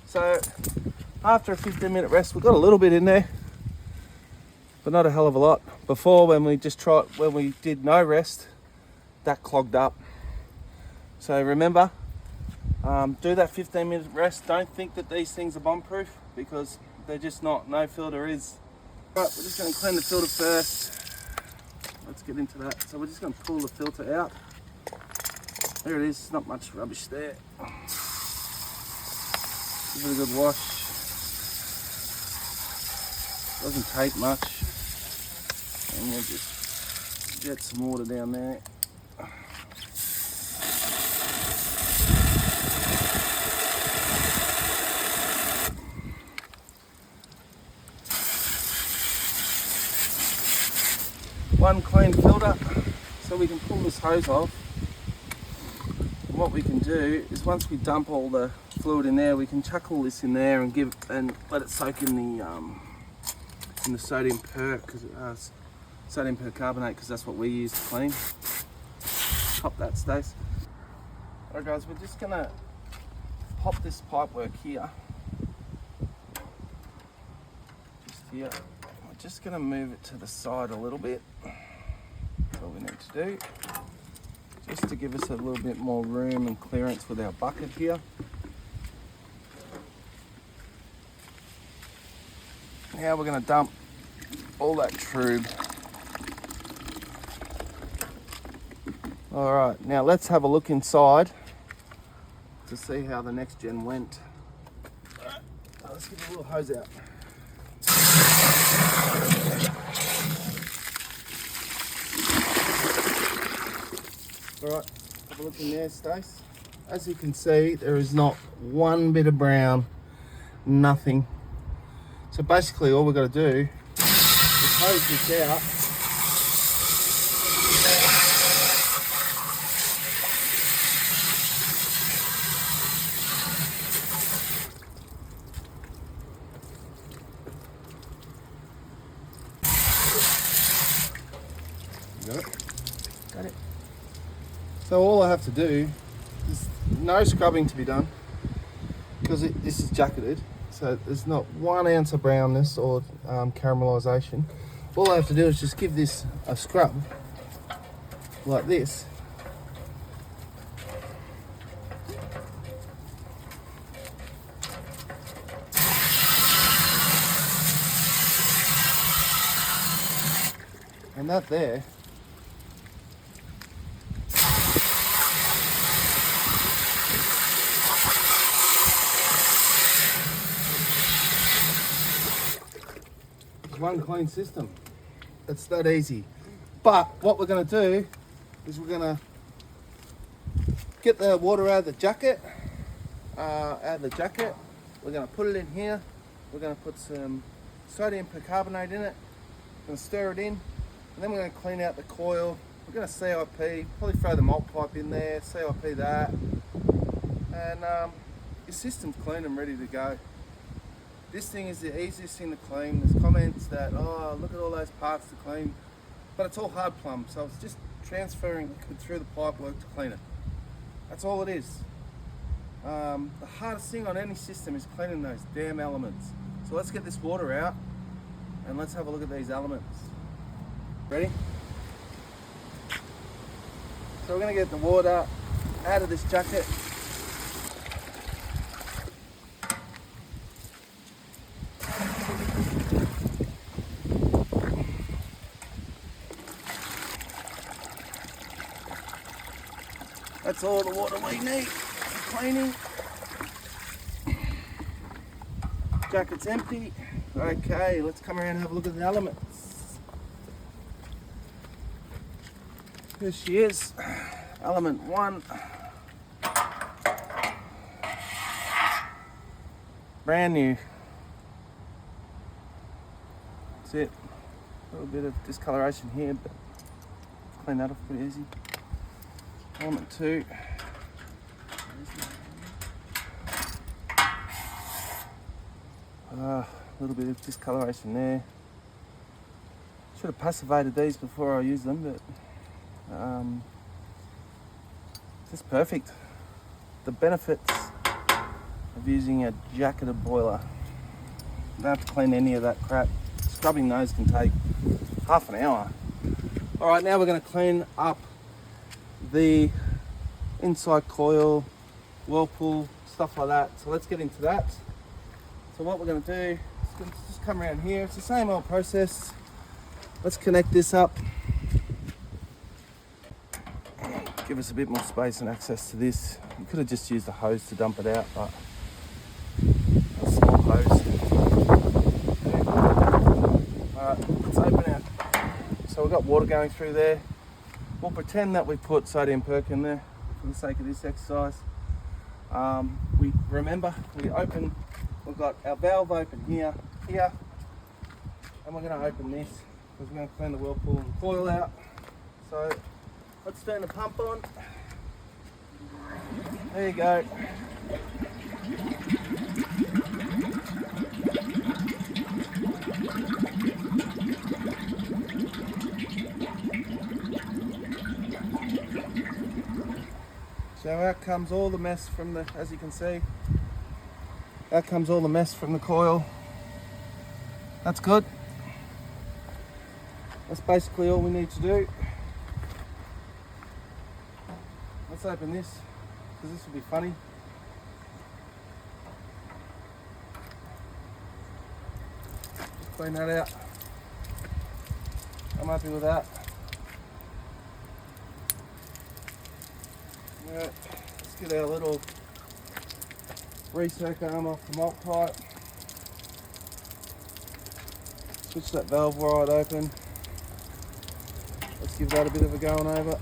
So after a 15-minute rest, we've got a little bit in there, but not a hell of a lot. Before, when we did no rest, that clogged up. So remember, do that 15-minute rest. Don't think that these things are bomb-proof, because they're just not. No filter is. Right, we're just going to clean the filter first. Let's get into that. So we're just going to pull the filter out. There it is, not much rubbish there. Give it a good wash. Doesn't take much. And we'll just get some water down there. One clean filter, so we can pull this hose off. And what we can do is, once we dump all the fluid in there, we can chuck all this in there and let it soak in the sodium percarbonate, because that's what we use to clean. Pop that, Stace. Alright guys, we're just gonna pop this pipe work here. Just here. We're just gonna move it to the side a little bit. That's all we need to do. Just to give us a little bit more room and clearance with our bucket here. Now we're going to dump all that trube. Alright, now let's have a look inside to see how the NextGen went. Alright, let's get a little hose out. Alright, have a look in there, Stace. As you can see, there is not one bit of brown, nothing. So basically all we've got to do is hose this out. Got it? Got it. So all I have to do is no scrubbing to be done, because this is jacketed. So there's not 1 ounce of brownness or caramelization. All I have to do is just give this a scrub like this. And that there one clean system. It's that easy. But what we're going to do is we're going to get the water out of the jacket. We're going to put it in here. We're going to put some sodium percarbonate in it. We're going to stir it in, and then we're going to clean out the coil. We're going to CIP, probably throw the malt pipe in there, CIP that, and your system's clean and ready to go. This thing is the easiest thing to clean. There's comments that, oh, look at all those parts to clean, but it's all hard plumb, so it's just transferring liquid through the pipe work to clean it. That's all it is. The hardest thing on any system is cleaning those damn elements. So let's get this water out and let's have a look at these elements. Ready? So we're going to get the water out of this jacket. That's all the water we need for cleaning. Jacket's empty. Okay, let's come around and have a look at the elements. Here she is, element 1. Brand new. That's it. A little bit of discoloration here, but clean that off pretty easy. Element 2. A little bit of discoloration there. Should have passivated these before I used them, but just perfect. The benefits of using a jacketed boiler. You don't have to clean any of that crap. Scrubbing those can take half an hour. Alright, now we're going to clean up the inside coil, whirlpool, stuff like that. So let's get into that. So what we're going to do is just come around here. It's the same old process. Let's connect this up. Give us a bit more space and access to this. You could have just used a hose to dump it out, but a small hose. Alright, let's open it. So we've got water going through there. We'll pretend that we put sodium perc in there for the sake of this exercise. We open, we've got our valve open here, and we're going to open this because we're going to clean the whirlpool and coil out. So let's turn the pump on. There you go. So out comes all the mess from the, as you can see, out comes all the mess from the coil. That's good. That's basically all we need to do. Let's open this, because this will be funny. Just clean that out. I'm happy with that. Right, let's get our little recirc arm off the malt pipe. Switch that valve wide open. Let's give that a bit of a going over.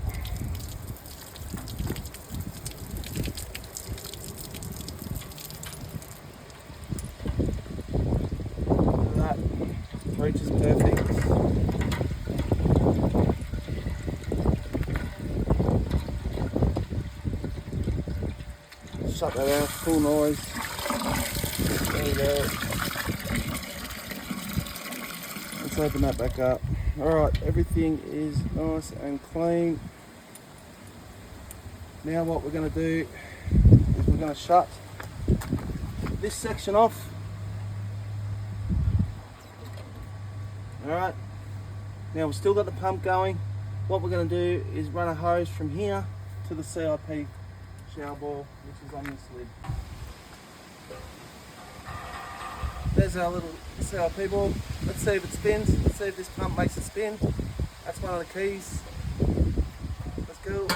That reach is perfect. Shut that out, full noise. There we go. Let's open that back up. Alright, everything is nice and clean. Now what we're going to do is we're going to shut this section off. Alright, now we've still got the pump going. What we're going to do is run a hose from here to the CIP shower ball, which is on this lid. There's our little CIP ball. Let's see if it spins. Let's see if this pump makes it spin. That's one of the keys. Let's go.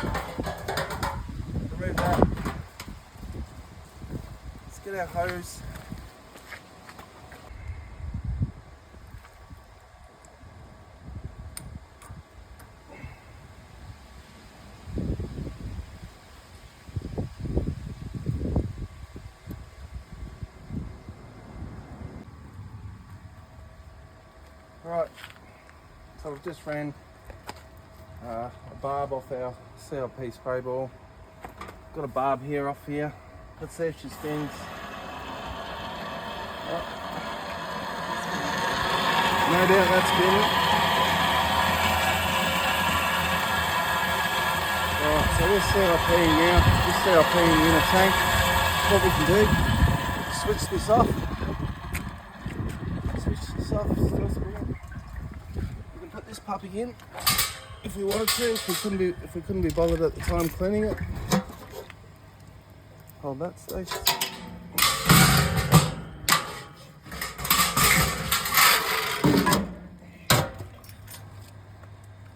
Remove that. Let's get our hose. Right, so we've just ran a barb off our CLP spray ball. Got a barb here off here. Let's see if she spins. Oh. No doubt that's spinning. Alright, so we're CLP now. This CLP in a tank. What we can do, switch this off. Still spinning. We can put this puppy in if we wanted to, if we couldn't be bothered at the time cleaning it. Hold that, Stace.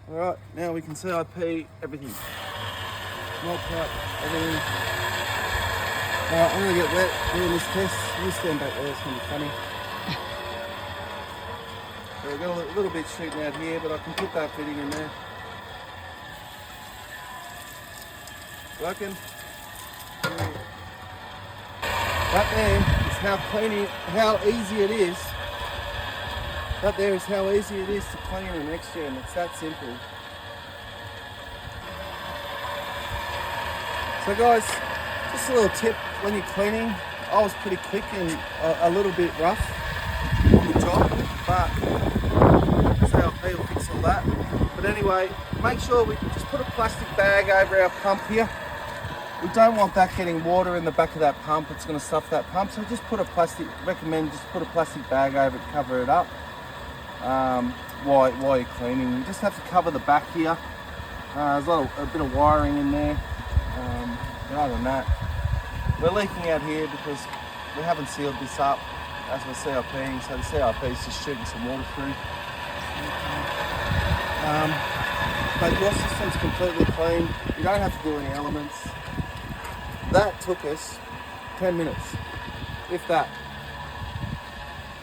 Alright, now we can CIP everything. Malt pipe, everything. Alright, I'm gonna get wet doing this test. You stand back there, it's gonna be funny. So we've got a little bit shooting out here, but I can put that fitting in there. Working. That there is how easy it is. That there is how easy it is to clean a NextGen. It's that simple. So guys, just a little tip when you're cleaning. I was pretty quick and a little bit rough on the job, but CLP will fix all that. But anyway, make sure we just put a plastic bag over our pump here. We don't want that getting water in the back of that pump. It's going to stuff that pump. So just put a plastic, recommend just put a plastic bag over it, cover it up while you're cleaning. You just have to cover the back here. There's a bit of wiring in there. But other than that, we're leaking out here because we haven't sealed this up as we're CIPing. So the CIP is just shooting some water through. But your system's completely clean. You don't have to do any elements. That took us 10 minutes, if that.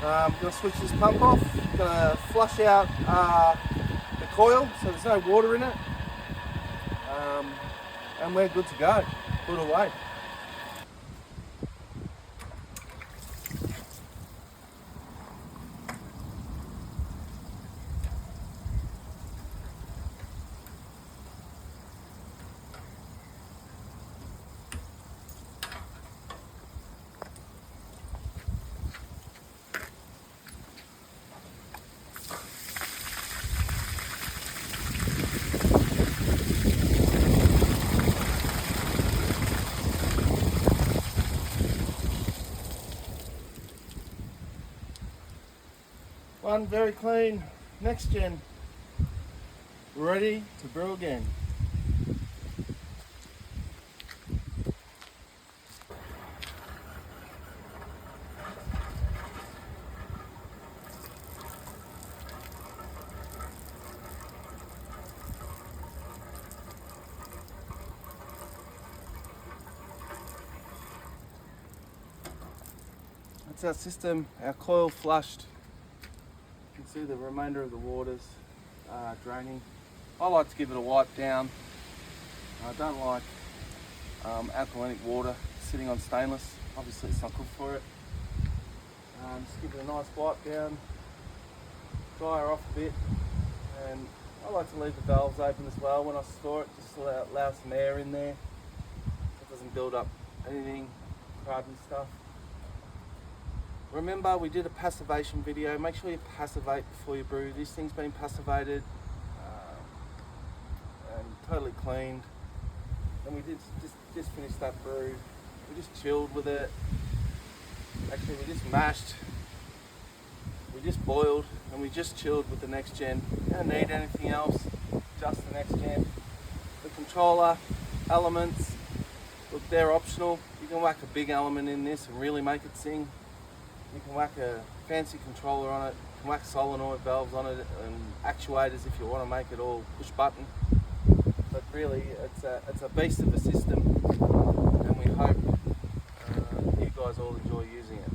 I'm going to switch this pump off. I'm going to flush out the coil so there's no water in it. And we're good to go. Put away. One very clean NextGen, ready to brew again. That's our system, our coil flushed. You can see the remainder of the water's draining. I like to give it a wipe down. I don't like alkalinic water sitting on stainless. Obviously it's not good for it. Just give it a nice wipe down, dry her off a bit, and I like to leave the valves open as well when I store it, just to allow some air in there. It doesn't build up anything, carbon stuff. Remember, we did a passivation video. Make sure you passivate before you brew. This thing's been passivated and totally cleaned. And we did just finish that brew. We just chilled with it. Actually, we just mashed. We just boiled and we just chilled with the NextGen. You don't need anything else, just the NextGen. The controller, elements, look, they're optional. You can whack a big element in this and really make it sing. You can whack a fancy controller on it, you can whack solenoid valves on it and actuators if you want to make it all push button. But really, it's a beast of a system, and we hope you guys all enjoy using it.